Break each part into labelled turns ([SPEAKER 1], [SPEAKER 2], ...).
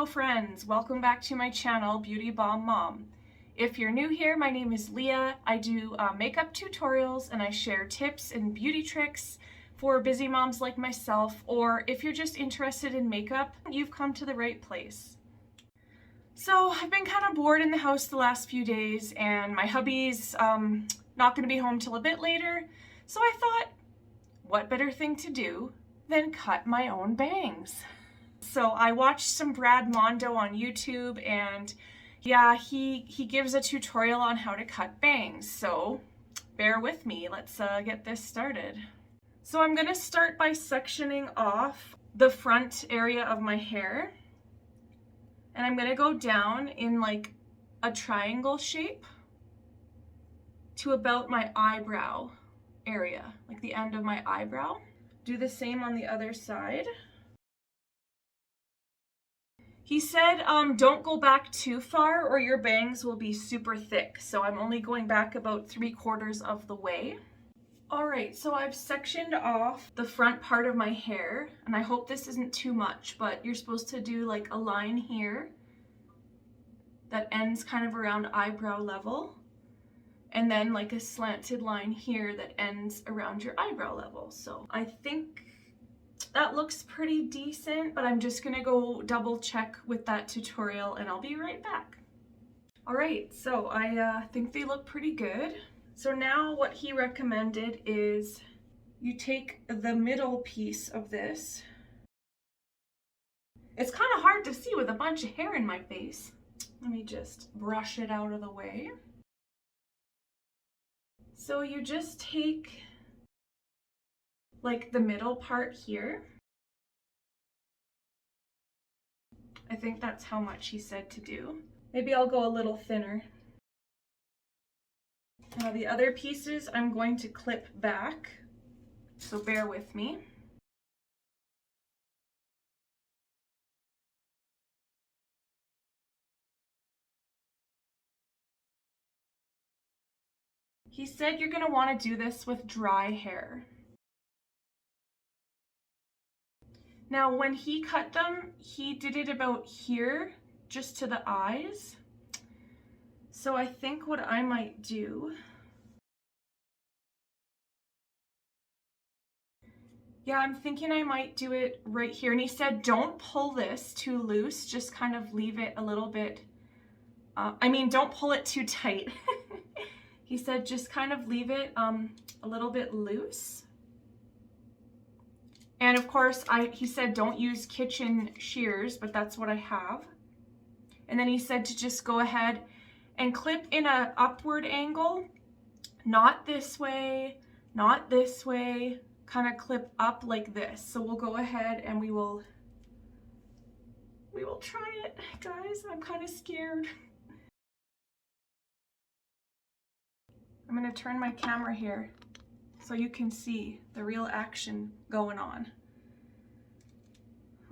[SPEAKER 1] Hello friends, welcome back to my channel, Beauty Bomb Mom. If you're new here, my name is Leah. I do makeup tutorials and I share tips and beauty tricks for busy moms like myself, or if you're just interested in makeup, you've come to the right place. So I've been kind of bored in the house the last few days and my hubby's not going to be home till a bit later, so I thought, what better thing to do than cut my own bangs? So I watched some Brad Mondo on YouTube, and yeah, he gives a tutorial on how to cut bangs. So bear with me, let's get this started. So I'm gonna start by sectioning off the front area of my hair, and I'm gonna go down in like a triangle shape to about my eyebrow area, like the end of my eyebrow. Do the same on the other side. He said, don't go back too far or your bangs will be super thick. So I'm only going back about 3/4 of the way. All right, so I've sectioned off the front part of my hair, and I hope this isn't too much, but you're supposed to do like a line here that ends kind of around eyebrow level, and then like a slanted line here that ends around your eyebrow level. So I think that looks pretty decent, but I'm just gonna go double check with that tutorial and I'll be right back. All right, so I think they look pretty good. So now what he recommended is you take the middle piece of this. It's kind of hard to see with a bunch of hair in my face. Let me just brush it out of the way. So you just take like the middle part here. I think that's how much he said to do. Maybe I'll go a little thinner. Now the other pieces I'm going to clip back, so bear with me. He said you're going to want to do this with dry hair. Now when he cut them, he did it about here, just to the eyes. So I think what I might do, yeah, I'm thinking I might do it right here. And he said don't pull this too loose, just kind of leave it a little bit, don't pull it too tight. He said just kind of leave it a little bit loose. And of course, he said don't use kitchen shears, but that's what I have. And then he said to just go ahead and clip in an upward angle, not this way, not this way, kind of clip up like this. So we'll go ahead and we will try it, guys. I'm kind of scared. I'm gonna turn my camera here so you can see the real action going on.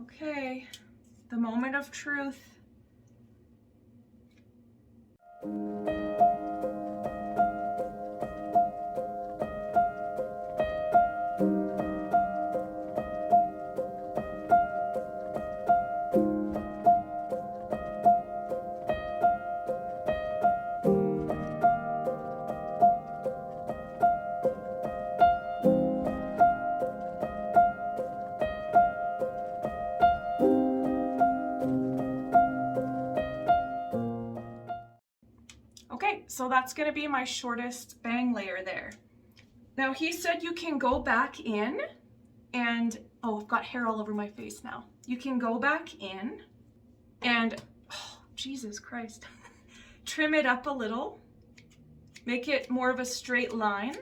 [SPEAKER 1] Okay, the moment of truth. Okay, so that's gonna be my shortest bang layer there. Now he said you can go back in and, oh, I've got hair all over my face now. You can go back in and, oh, Jesus Christ, trim it up a little, make it more of a straight line.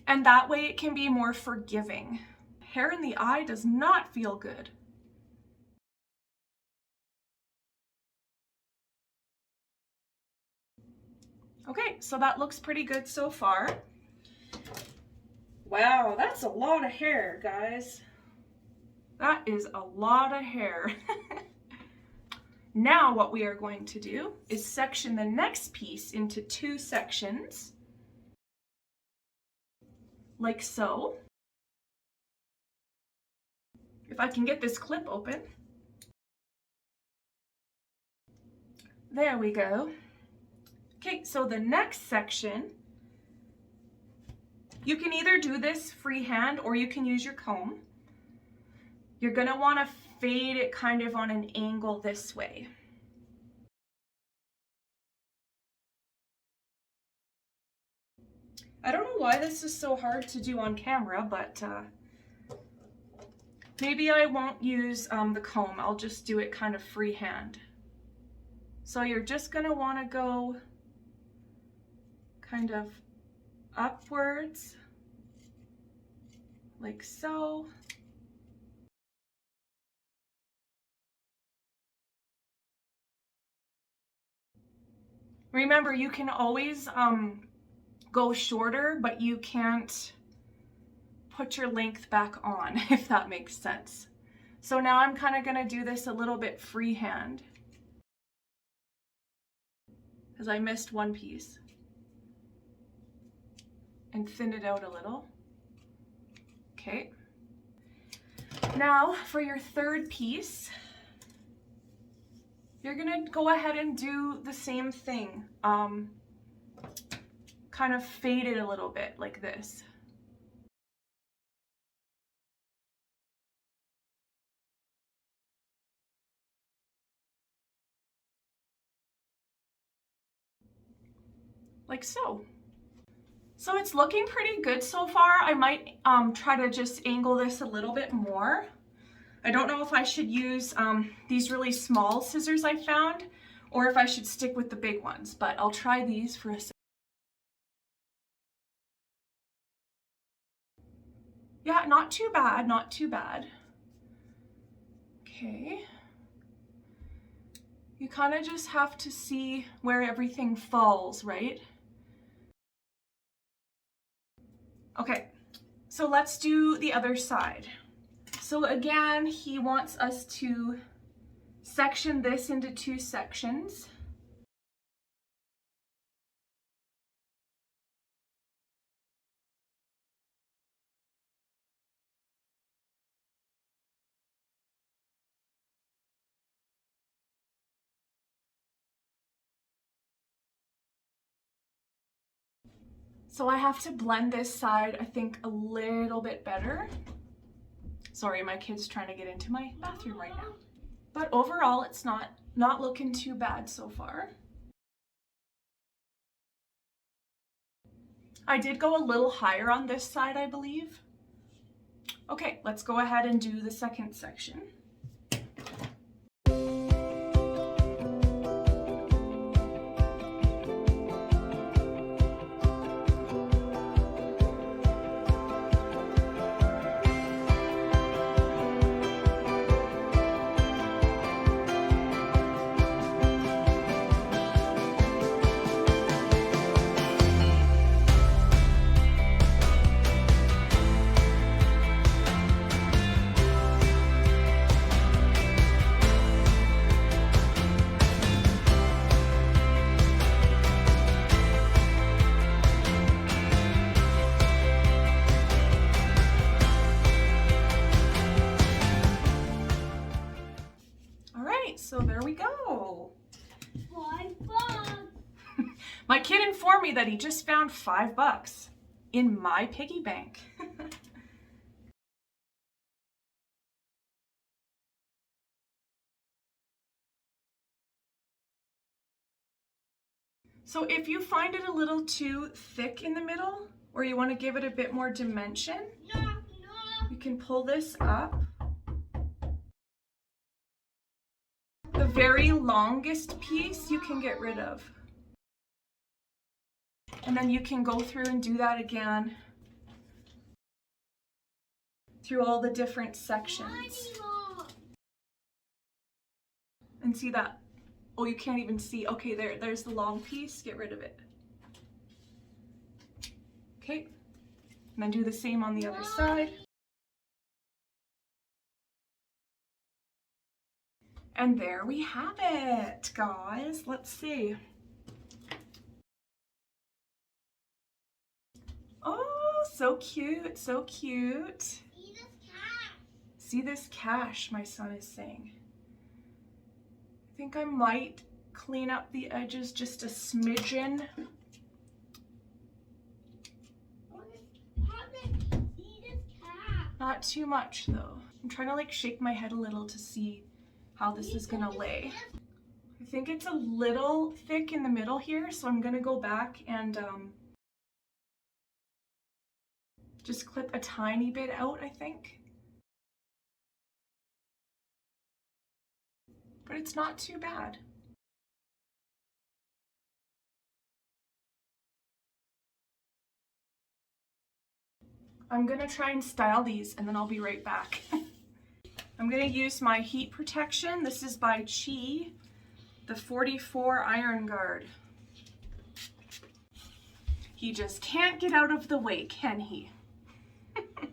[SPEAKER 1] And that way it can be more forgiving. Hair in the eye does not feel good. Okay, so that looks pretty good so far. Wow, that's a lot of hair, guys. That is a lot of hair. Now what we are going to do is section the next piece into 2 sections, like so. if I can get this clip open. There we go. Okay, so the next section, you can either do this freehand or you can use your comb. You're gonna wanna fade it kind of on an angle this way. I don't know why this is so hard to do on camera, but maybe I won't use the comb. I'll just do it kind of freehand. So you're just gonna wanna go kind of upwards, like so. Remember, you can always go shorter, but you can't put your length back on, if that makes sense. So now I'm kind of gonna do this a little bit freehand, because I missed one piece, and thin it out a little. Okay. Now for your third piece, you're gonna go ahead and do the same thing. Kind of fade it a little bit like this. Like so. So it's looking pretty good so far. I might try to just angle this a little bit more. I don't know if I should use these really small scissors I found, or if I should stick with the big ones, but I'll try these for a second. Yeah, not too bad, not too bad. Okay. You kind of just have to see where everything falls, right? Okay, so let's do the other side. So again, he wants us to section this into 2 sections. So I have to blend this side, I think, a little bit better. Sorry, my kid's trying to get into my bathroom right now. But overall, it's not looking too bad so far. I did go a little higher on this side, I believe. Okay, let's go ahead and do the second section. So there we go.
[SPEAKER 2] $5.
[SPEAKER 1] My kid informed me that he just found $5 in my piggy bank. So if you find it a little too thick in the middle, or you want to give it a bit more dimension, you can pull this up. The very longest piece you can get rid of. And then you can go through and do that again through all the different sections. And see that? Oh, you can't even see. Okay, there's the long piece. Get rid of it. Okay. And then do the same on the other side. And there we have it, guys. Let's see. Oh, so cute, so cute. See this cache, my son is saying. I think I might clean up the edges just a smidgen. Not too much though. I'm trying to like shake my head a little to see how this is gonna lay. I think it's a little thick in the middle here, so I'm gonna go back and just clip a tiny bit out, I think. But it's not too bad. I'm gonna try and style these and then I'll be right back. I'm gonna use my heat protection. This is by Chi, the 44 Iron Guard. He just can't get out of the way, can he? Okay.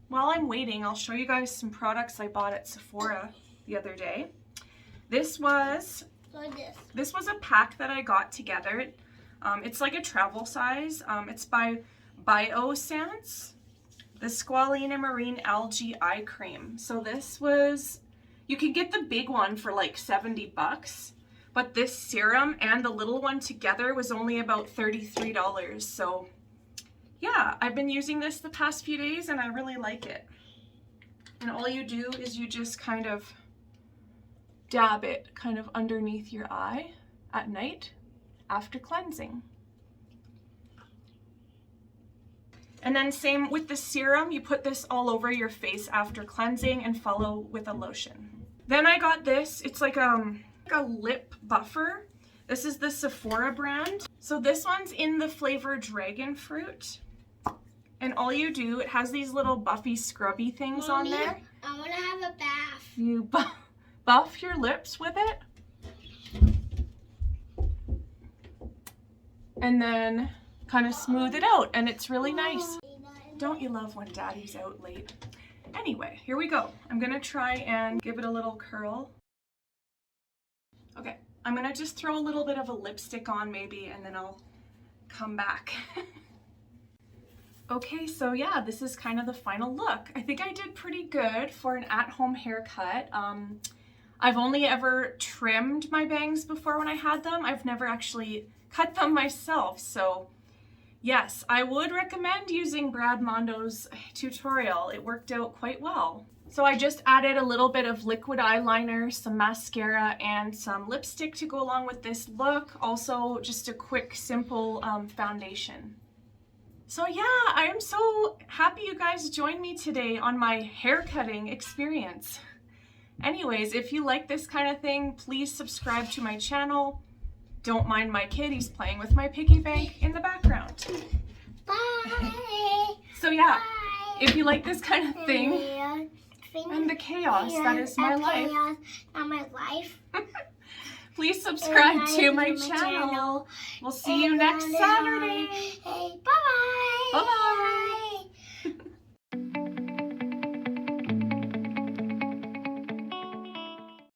[SPEAKER 1] While I'm waiting, I'll show you guys some products I bought at Sephora the other day. This was a pack that I got together. It's like a travel size. It's by Biossance, the Squalene Marine Algae Eye Cream. So this was, you can get the big one for like $70, but this serum and the little one together was only about $33. So yeah, I've been using this the past few days and I really like it. And all you do is you just kind of dab it kind of underneath your eye at night after cleansing. And then same with the serum, you put this all over your face after cleansing and follow with a lotion. Then I got this, it's like a lip buffer. This is the Sephora brand. So this one's in the flavor Dragon Fruit. And all you do, it has these little buffy scrubby things on there.
[SPEAKER 2] I want to have a bath.
[SPEAKER 1] You buff your lips with it. And then kind of smooth it out, and it's really nice. Don't you love when daddy's out late? Anyway, here we go. I'm gonna try and give it a little curl. Okay, I'm gonna just throw a little bit of a lipstick on maybe, and then I'll come back. Okay, so yeah, this is kind of the final look. I think I did pretty good for an at-home haircut. I've only ever trimmed my bangs before when I had them. I've never actually cut them myself, so yes, I would recommend using Brad Mondo's tutorial. It worked out quite well. So I just added a little bit of liquid eyeliner, some mascara, and some lipstick to go along with this look. Also, just a quick, simple foundation. So yeah, I am so happy you guys joined me today on my haircutting experience. Anyways, if you like this kind of thing, please subscribe to my channel. Don't mind my kid, he's playing with my piggy bank in the background.
[SPEAKER 2] Bye.
[SPEAKER 1] So yeah,
[SPEAKER 2] Bye.
[SPEAKER 1] if you like this kind of thing, and the chaos that is my life,
[SPEAKER 2] not my life.
[SPEAKER 1] please subscribe to my channel. We'll see you next Saturday.
[SPEAKER 2] Hey, bye-bye.
[SPEAKER 1] Bye-bye.